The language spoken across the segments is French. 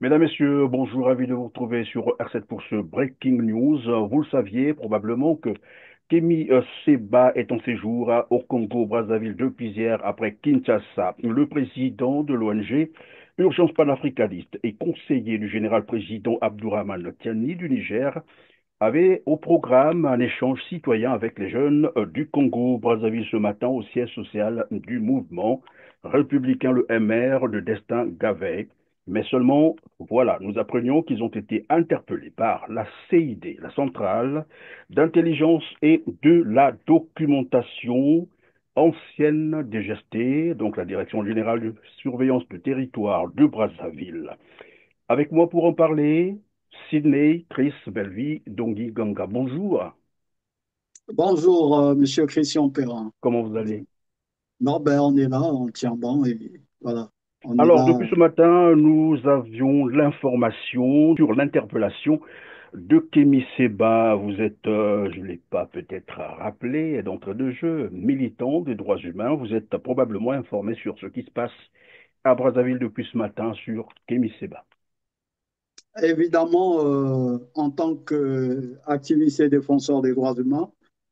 Mesdames, Messieurs, bonjour, ravi de vous retrouver sur R7 pour ce Breaking News. Vous le saviez probablement que Kémy Séba est en séjour au Congo-Brazzaville depuis hier après Kinshasa. Le président de l'ONG Urgence panafricaniste et conseiller du général-président Abdourahmane Tiani du Niger avait au programme un échange citoyen avec les jeunes du Congo-Brazzaville ce matin au siège social du mouvement républicain, le MR de Destin Gavey. Mais seulement, voilà, nous apprenions qu'ils ont été interpellés par la CID, la centrale d'intelligence et de la documentation ancienne DGST, donc la Direction générale de surveillance du territoire de Brazzaville. Avec moi pour en parler, Sydney, Chris, Belvi, Dongi, Ganga. Bonjour, Bonjour, Monsieur Christian Perrin. comment vous allez? Bonjour. Non, ben, on est là, on tient bon et voilà, on est Alors, là. depuis ce matin, nous avions l'information sur l'interpellation de Kémy Seba. Vous êtes, je ne l'ai pas peut-être rappelé, d'entrée de jeu, militant des droits humains. Vous êtes probablement informé sur ce qui se passe à Brazzaville depuis ce matin sur Kémy Seba. Évidemment, en tant qu'activiste et défenseur des droits humains,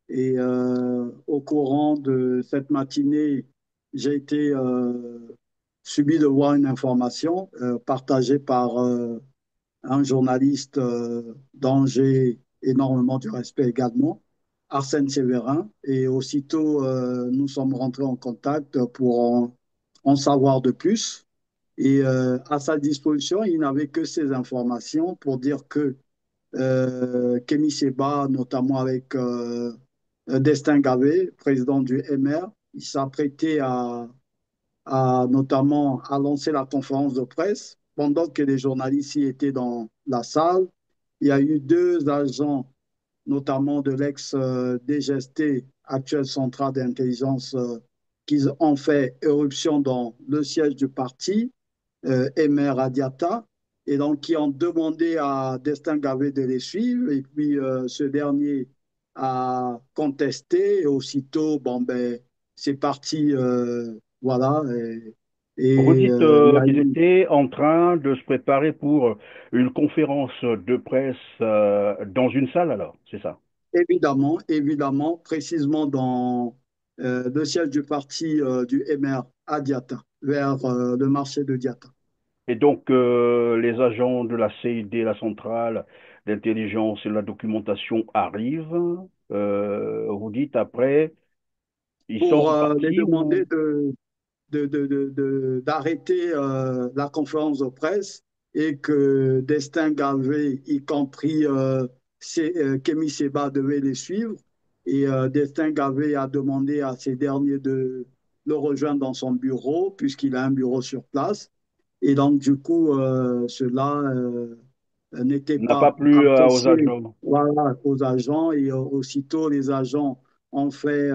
et au courant de cette matinée, j'ai été subi de voir une information partagée par un journaliste dont j'ai énormément du respect également, Arsène Séverin. Et aussitôt, nous sommes rentrés en contact pour en savoir de plus. Et à sa disposition, il n'avait que ces informations pour dire que Kémy Séba, notamment avec Destin Gavé, président du MR, il s'apprêtait notamment à lancer la conférence de presse. Pendant que les journalistes y étaient dans la salle, il y a eu deux agents, notamment de l'ex-DGST, actuelle centrale d'intelligence, qui ont fait éruption dans le siège du parti, MR Adiata, et donc qui ont demandé à Destin Gavé de les suivre, et puis ce dernier a contesté, et aussitôt, bon, ben, c'est parti, voilà, Vous et, dites il y a qu'ils eu, étaient en train de se préparer pour une conférence de presse dans une salle, alors, c'est ça. évidemment, précisément dans le siège du parti du MR à Diata, vers le marché de Diata. Et donc, les agents de la CID, la centrale d'intelligence et de la documentation arrivent. Vous dites après, ils sont Pour les repartis demander ou... d'arrêter la conférence de presse et que Destin Galvé, y compris Kémy Seba, devait les suivre. Et Destin Galvé a demandé à ces derniers de le rejoindre dans son bureau, puisqu'il a un bureau sur place. Et donc, du coup, cela n'était n'a pas pas plu aux apprécié, agents. voilà, aux agents. Et aussitôt, les agents ont fait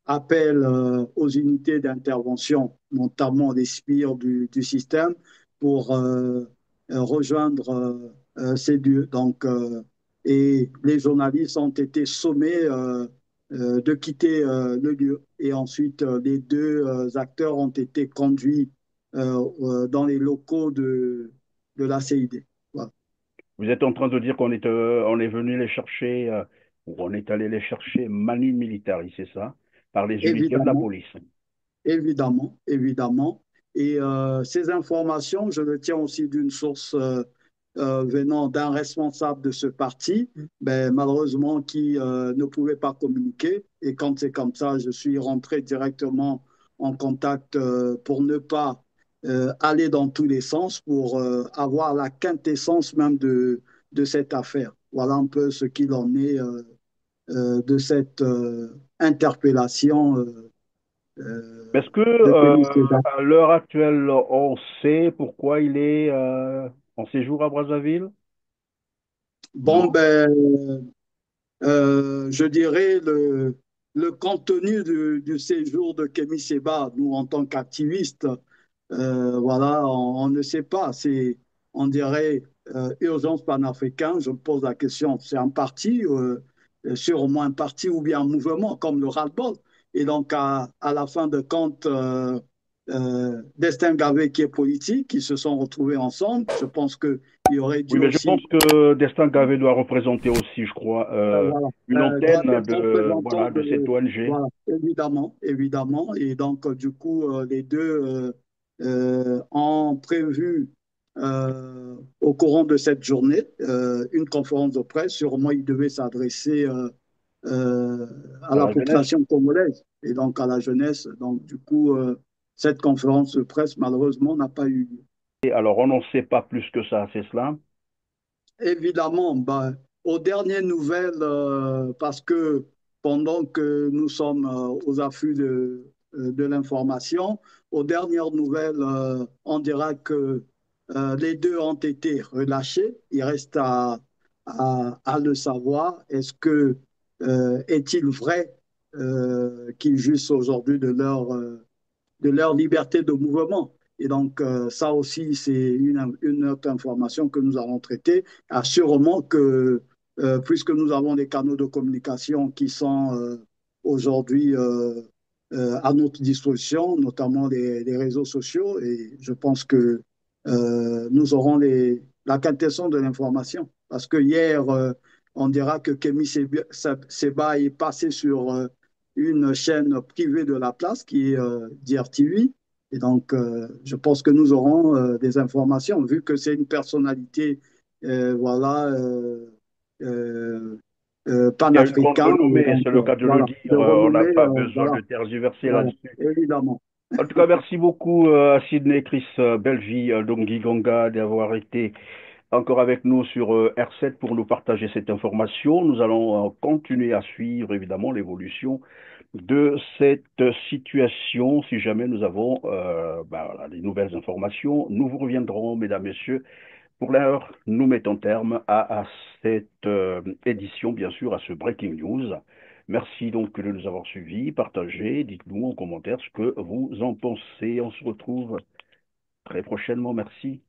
appel aux unités d'intervention, notamment les spires du système, pour rejoindre ces lieux. Donc, et les journalistes ont été sommés de quitter le lieu. Et ensuite, les deux acteurs ont été conduits dans les locaux de la CID. Voilà. Vous êtes en train de dire on est venu les chercher, ou on est allé les chercher manu militari, c'est ça, par les unités de la Évidemment, police. évidemment. Et ces informations, je le tiens aussi d'une source venant d'un responsable de ce parti, ben, malheureusement qui ne pouvait pas communiquer. Et quand c'est comme ça, je suis rentré directement en contact pour ne pas aller dans tous les sens, pour avoir la quintessence même de cette affaire. Voilà un peu ce qu'il en est de cette interpellation Est-ce que, de Denis Sédan. à l'heure actuelle, on sait pourquoi il est en séjour à Brazzaville? Bon, Non. ben, je dirais le contenu du séjour de Kémy Séba, nous en tant qu'activistes, voilà, on ne sait pas. C'est, on dirait, urgence panafricaine. Je me pose la question, c'est un parti, sûrement un parti ou bien un mouvement comme le Ras-le-Bol. Et donc, à la fin de compte, Destin Gavet qui est politique, qui se sont retrouvés ensemble. Je pense qu'il y aurait dû Oui, mais je pense aussi, que Destin Gavet doit représenter aussi, je crois, voilà, une doit antenne être représentant voilà, de cette de, ONG. voilà, évidemment, évidemment. Et donc, du coup, les deux ont prévu au courant de cette journée une conférence de presse. Sûrement, ils devaient s'adresser euh, à À la la jeunesse. population congolaise et donc à la jeunesse. Donc, du coup, cette conférence de presse, malheureusement, n'a pas eu lieu. Et alors, on n'en sait pas plus que ça, c'est cela. Évidemment, ben, aux dernières nouvelles, parce que pendant que nous sommes aux affûts de l'information, aux dernières nouvelles, on dira que les deux ont été relâchés. Il reste à le savoir. Est-il vrai qu'ils jouissent aujourd'hui de leur liberté de mouvement. Et donc, ça aussi, c'est une autre information que nous allons traiter. Assurément que, puisque nous avons des canaux de communication qui sont aujourd'hui à notre disposition, notamment les réseaux sociaux, et je pense que nous aurons la quintessence de l'information. Parce que hier, on dira que Kémy Seba est passé sur une chaîne privée de la place qui est DRTV. Et donc, je pense que nous aurons des informations, vu que c'est une personnalité voilà, euh, Il y a une grande panafricaine. Et renommée, donc, c'est le cas de le voilà, dire. de On n'a renommée, pas besoin voilà, de tergiverser voilà, là-dessus. évidemment. En tout cas, merci beaucoup à Sydney Chris Bellevue, Dongi Gonga, d'avoir été encore avec nous sur R7 pour nous partager cette information. Nous allons continuer à suivre évidemment l'évolution de cette situation. Si jamais nous avons ben voilà, des nouvelles informations, nous vous reviendrons, mesdames, messieurs. Pour l'heure, nous mettons terme à cette édition, bien sûr, à ce Breaking News. Merci donc de nous avoir suivis, partagez, dites-nous en commentaire ce que vous en pensez. On se retrouve très prochainement. Merci.